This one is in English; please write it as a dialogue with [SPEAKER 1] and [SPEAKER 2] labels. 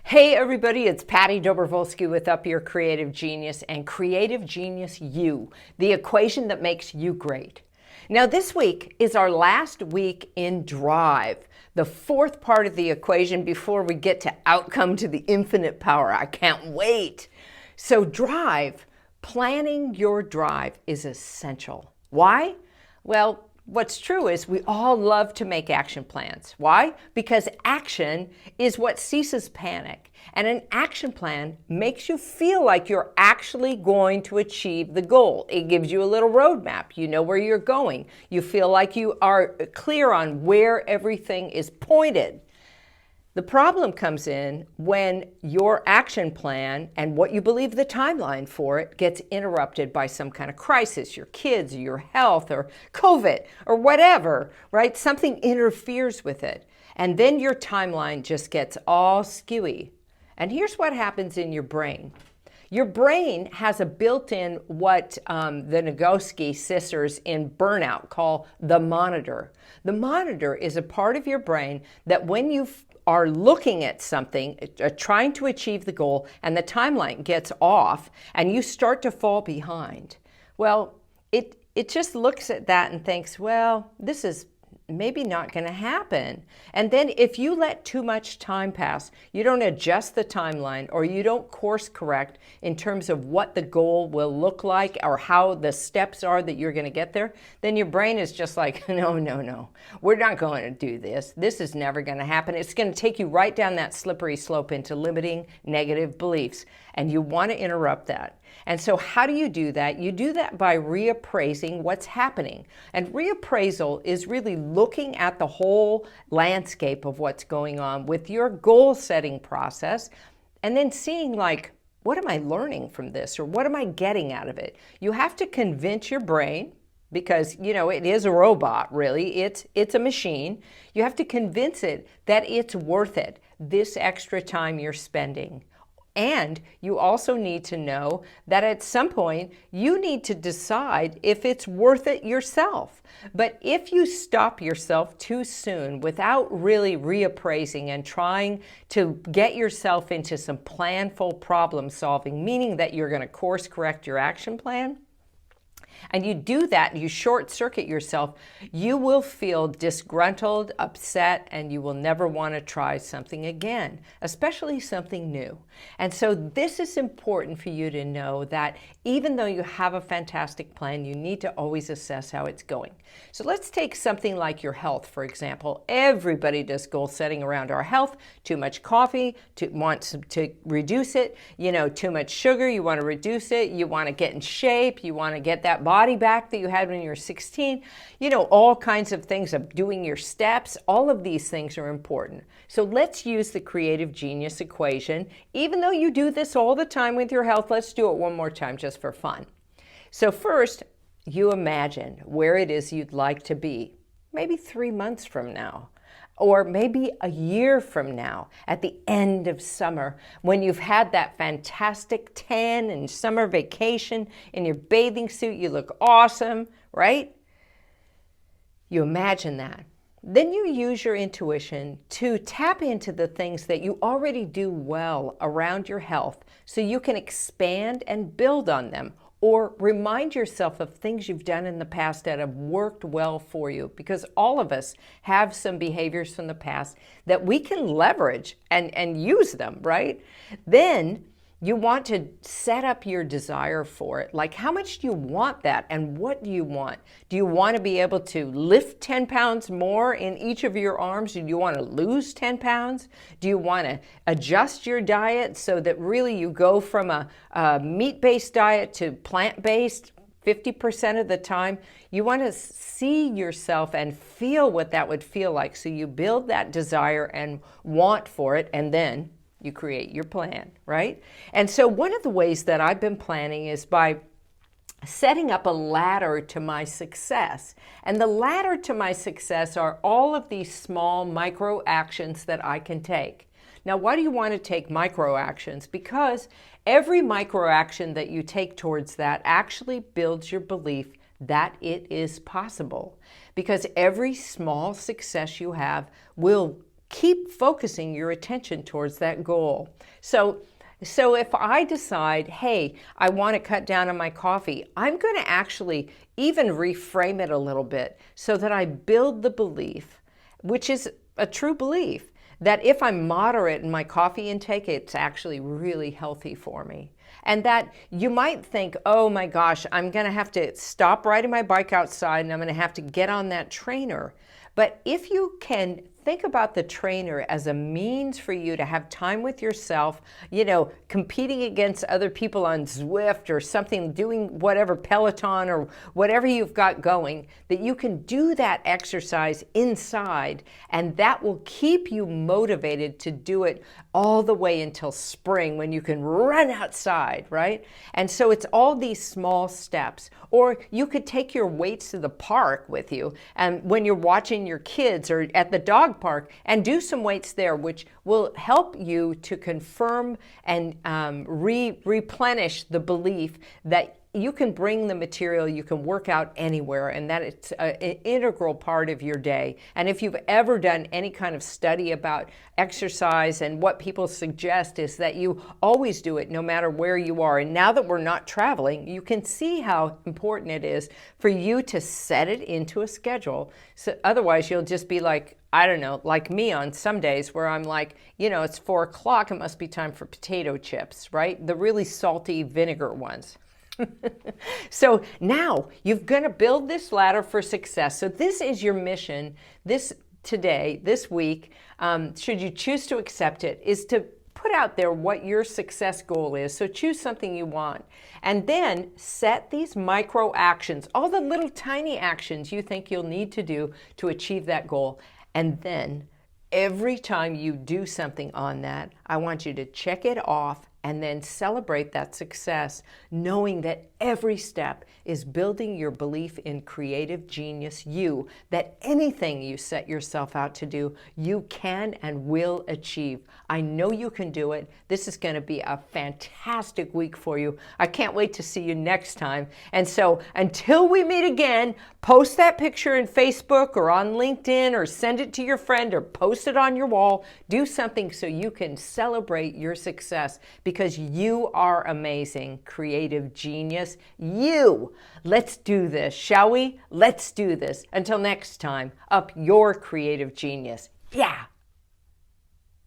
[SPEAKER 1] Hey everybody, it's Patty Dobrovolsky with Up Your Creative Genius and Creative Genius U, the equation that makes you great. Now this week is our last week in Drive, the fourth part of the equation before we get to outcome to the infinite power. I can't wait. So Drive, planning your drive is essential. Why? Well, what's true is we all love to make action plans. Why? Because action is what ceases panic. And an action plan makes you feel like you're actually going to achieve the goal. It gives you a little roadmap. You know where you're going. You feel like you are clear on where everything is pointed. The problem comes in when your action plan and what you believe the timeline for it gets interrupted by some kind of crisis, your kids, or your health, or COVID, or whatever, right? Something interferes with it. And then your timeline just gets all skewy. And here's what happens in your brain. Your brain has a built-in what the Nagoski sisters in Burnout call the monitor. The monitor is a part of your brain that when you are looking at something, trying to achieve the goal, and the timeline gets off, and you start to fall behind, well, it just looks at that and thinks, well, this is maybe not going to happen. And then if you let too much time pass, you don't adjust the timeline or you don't course correct in terms of what the goal will look like or how the steps are that you're going to get there, then your brain is just like, no, we're not going to do this. This is never going to happen. It's going to take you right down that slippery slope into limiting negative beliefs. And you want to interrupt that. And so how do you do that? You do that by reappraising what's happening. And reappraisal is really looking at the whole landscape of what's going on with your goal setting process and then seeing like, what am I learning from this? Or what am I getting out of it? You have to convince your brain, because, you know, it is a robot, really. It's a machine. You have to convince it that it's worth it, this extra time you're spending. And you also need to know that at some point you need to decide if it's worth it yourself. But if you stop yourself too soon without really reappraising and trying to get yourself into some planful problem solving, meaning that you're going to course correct your action plan, and you do that, you short circuit yourself, you will feel disgruntled, upset, and you will never want to try something again, especially something new. And so this is important for you to know that even though you have a fantastic plan, you need to always assess how it's going. So let's take something like your health, for example. Everybody does goal setting around our health. Too much coffee, wants to reduce it. You know, too much sugar, you want to reduce it. You want to get in shape. You want to get that body back that you had when you were 16. You know, all kinds of things of doing your steps. All of these things are important. So let's use the creative genius equation. Even though you do this all the time with your health, let's do it one more time just for fun. So first, you imagine where it is you'd like to be, maybe 3 months from now, or maybe a year from now at the end of summer when you've had that fantastic tan and summer vacation in your bathing suit, you look awesome, right? You imagine that. Then you use your intuition to tap into the things that you already do well around your health so you can expand and build on them. Or remind yourself of things you've done in the past that have worked well for you, because all of us have some behaviors from the past that we can leverage and use them, right? Then you want to set up your desire for it. Like, how much do you want that and what do you want? Do you want to be able to lift 10 pounds more in each of your arms? Do you want to lose 10 pounds? Do you want to adjust your diet so that really you go from a meat-based diet to plant-based 50% of the time? You want to see yourself and feel what that would feel like. So you build that desire and want for it, and then you create your plan, right? And so one of the ways that I've been planning is by setting up a ladder to my success. And the ladder to my success are all of these small micro actions that I can take. Now, why do you want to take micro actions? Because every micro action that you take towards that actually builds your belief that it is possible. Because every small success you have will keep focusing your attention towards that goal. So if I decide, hey, I want to cut down on my coffee, I'm going to actually even reframe it a little bit so that I build the belief, which is a true belief, that if I'm moderate in my coffee intake, it's actually really healthy for me. And that you might think, oh my gosh, I'm going to have to stop riding my bike outside and I'm going to have to get on that trainer. But if you can think about the trainer as a means for you to have time with yourself, competing against other people on Zwift or something, doing whatever, Peloton or whatever you've got going, that you can do that exercise inside, and that will keep you motivated to do it all the way until spring when you can run outside, right? And so it's all these small steps. Or you could take your weights to the park with you, and when you're watching your kids or at the dog park, and do some weights there, which will help you to confirm and replenish the belief that you can bring the material, you can work out anywhere, and that it's an integral part of your day. And if you've ever done any kind of study about exercise, and what people suggest is that you always do it no matter where you are. And now that we're not traveling, you can see how important it is for you to set it into a schedule. So otherwise you'll just be like, I don't know, like me on some days where I'm like, it's 4 o'clock, it must be time for potato chips, right? The really salty vinegar ones. So now you're going to build this ladder for success. So this is your mission this week, should you choose to accept it, is to put out there what your success goal is. So choose something you want, and then set these micro actions, all the little tiny actions you think you'll need to do to achieve that goal. And then every time you do something on that, I want you to check it off and then celebrate that success, knowing that every step is building your belief in creative genius you, that anything you set yourself out to do, you can and will achieve. I know you can do it. This is going to be a fantastic week for you. I can't wait to see you next time. And so until we meet again, post that picture in Facebook or on LinkedIn, or send it to your friend, or post it on your wall. Do something so you can celebrate your success, because you are amazing, creative genius. You. Let's do this, shall we? Let's do this. Until next time, up your creative genius. Yeah.